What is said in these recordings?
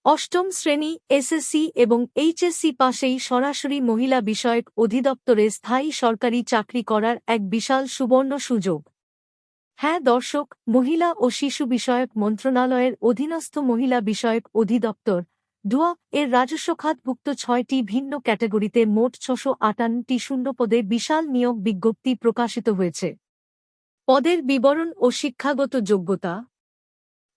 অষ্টম শ্রেণী এসএসসি এবং এইচএসসি পাশেই সরাসরি মহিলা বিষয়ক অধিদপ্তরে স্থায়ী সরকারি চাকরি করার এক বিশাল সুবর্ণ সুযোগ। হ্যাঁ দর্শক, মহিলা ও শিশু বিষয়ক মন্ত্রণালয়ের অধীনস্থ মহিলা বিষয়ক অধিদপ্তর ডুয়া এর রাজস্ব খাতভুক্ত ৬টি ভিন্ন ক্যাটাগরিতে মোট ৬৫৮টি শূন্যপদে বিশাল নিয়োগ বিজ্ঞপ্তি প্রকাশিত হয়েছে। পদের বিবরণ ও শিক্ষাগত যোগ্যতা।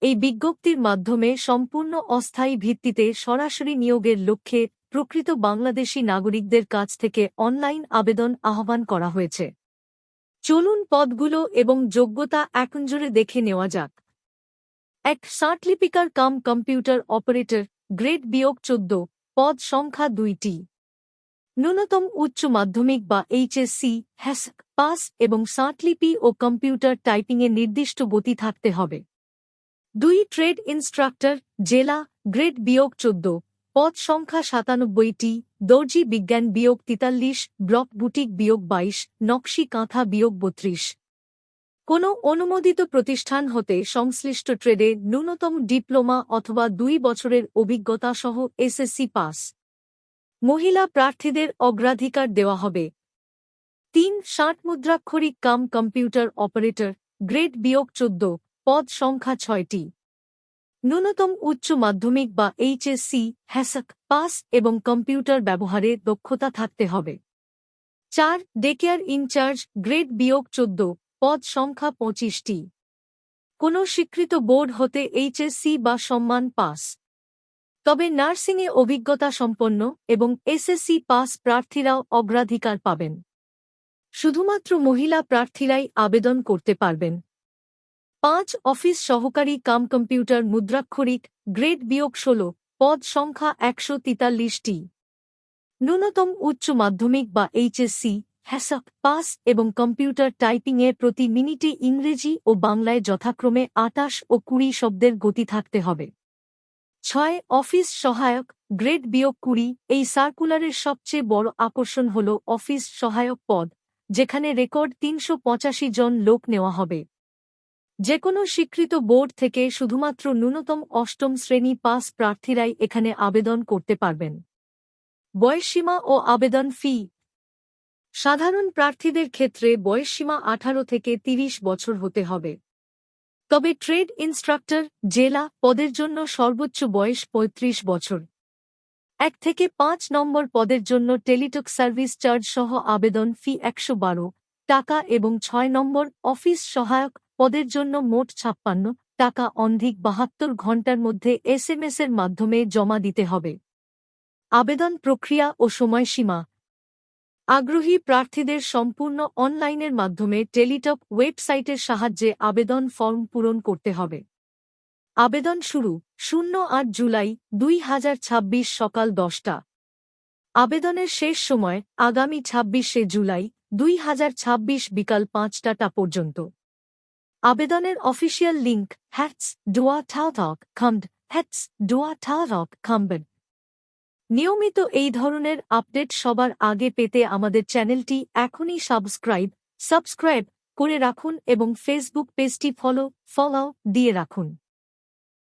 এই বিজ্ঞপ্তির মাধ্যমে সম্পূর্ণ অস্থায়ী ভিত্তিতে সরাসরি নিয়োগের লক্ষ্যে প্রকৃত বাংলাদেশি নাগরিকদের কাছ থেকে অনলাইন আবেদন আহ্বান করা হয়েছে। চলুন পদগুলো এবং যোগ্যতা একনজরে দেখে নেওয়া যাক। ১. ষাটলিপিকার কাম কম্পিউটার অপারেটর, গ্রেড -14, পদ সংখ্যা ২টি। ন্যূনতম উচ্চ মাধ্যমিক বা এইচএসসি, হ্যাসক পাস এবং ষাটলিপি ও কম্পিউটার টাইপিংয়ে নির্দিষ্ট গতি থাকতে হবে। ২. ট্রেড ইনস্ট্রাক্টর, জেলা, গ্রেড -14, পদ সংখ্যা ৯৭টি, দর্জি বিজ্ঞান -43, ব্লক বুটিক -22, নকশি কাঁথা -32। কোনো অনুমোদিত প্রতিষ্ঠান হতে সংশ্লিষ্ট ট্রেডে ন্যূনতম ডিপ্লোমা অথবা ২ বছরের অভিজ্ঞতা সহ এসএসসি পাস। মহিলা প্রার্থীদের অগ্রাধিকার দেওয়া হবে। ৩. ষাট মুদ্রাক্ষরিক কাম কম্পিউটার অপারেটর, গ্রেড -14, পদ সংখ্যা ৬টি। ন্যূনতম উচ্চ মাধ্যমিক বা এইচএসসি, হ্যাসক পাস এবং কম্পিউটার ব্যবহারে দক্ষতা থাকতে হবে। ৪. ডেকেয়ার ইনচার্জ, গ্রেড -14, পদ সংখ্যা ২৫টি। কোনো স্বীকৃত বোর্ড হতে এইচএসসি বা সম্মান পাস। তবে নার্সিংয়ে অভিজ্ঞতা সম্পন্ন এবং এসএসসি পাস প্রার্থীরাও অগ্রাধিকার পাবেন। শুধুমাত্র মহিলা প্রার্থীরাই আবেদন করতে পারবেন। ৫. অফিস সহকারী কাম কম্পিউটার মুদ্রাক্ষরিক, গ্রেড -16, পদ সংখ্যা ১৪৩টি। ন্যূনতম উচ্চ মাধ্যমিক বা এইচএসসি, হ্যাসক পাস এবং কম্পিউটার টাইপিংয়ে প্রতি মিনিটে ইংরেজি ও বাংলায় যথাক্রমে ২৮ ও ২০ শব্দের গতি থাকতে হবে। ৬. অফিস সহায়ক, গ্রেড -20, এই সার্কুলারের সবচেয়ে বড় আকর্ষণ হল অফিস সহায়ক পদ, যেখানে রেকর্ড ৩৮৫ জন লোক নেওয়া হবে। যেকোনো স্বীকৃত বোর্ড থেকে শুধুমাত্র ন্যূনতম অষ্টম শ্রেণী পাস প্রার্থীরাই এখানে আবেদন করতে পারবেন। বয়সসীমা ও আবেদন ফি। সাধারণ প্রার্থীদের ক্ষেত্রে বয়সসীমা ১৮ থেকে ৩০ বছর হতে হবে। তবে ট্রেড ইনস্ট্রাক্টর, জেলা পদের জন্য সর্বোচ্চ বয়স ৩৫ বছর। ১ থেকে ৫ নম্বর পদের জন্য টেলিটক সার্ভিস চার্জ সহ আবেদন ফি ১১২ টাকা এবং ৬ নম্বর অফিস সহায়ক পদের জন্য মোট ৫৬ টাকা অনধিক ৭২ ঘণ্টার মধ্যে এসএমএসের মাধ্যমে জমা দিতে হবে। আবেদন প্রক্রিয়া ও সময়সীমা। আগ্রহী প্রার্থীদের সম্পূর্ণ অনলাইনের মাধ্যমে টেলিটক ওয়েবসাইটের সাহায্যে আবেদন ফর্ম পূরণ করতে হবে। আবেদন শুরু ০৮ জুলাই ২০২৬ সকাল ১০টা। আবেদনের শেষ সময় আগামী ২৬শে জুলাই ২০২৬ বিকাল ৫টা পর্যন্ত। আবেদনের অফিসিয়াল লিঙ্ক hats.dua.talk.com. নিয়মিত এই ধরনের আপডেট সবার আগে পেতে আমাদের চ্যানেলটি এখনই সাবস্ক্রাইব করে রাখুন এবং ফেসবুক পেজটি ফলো দিয়ে রাখুন।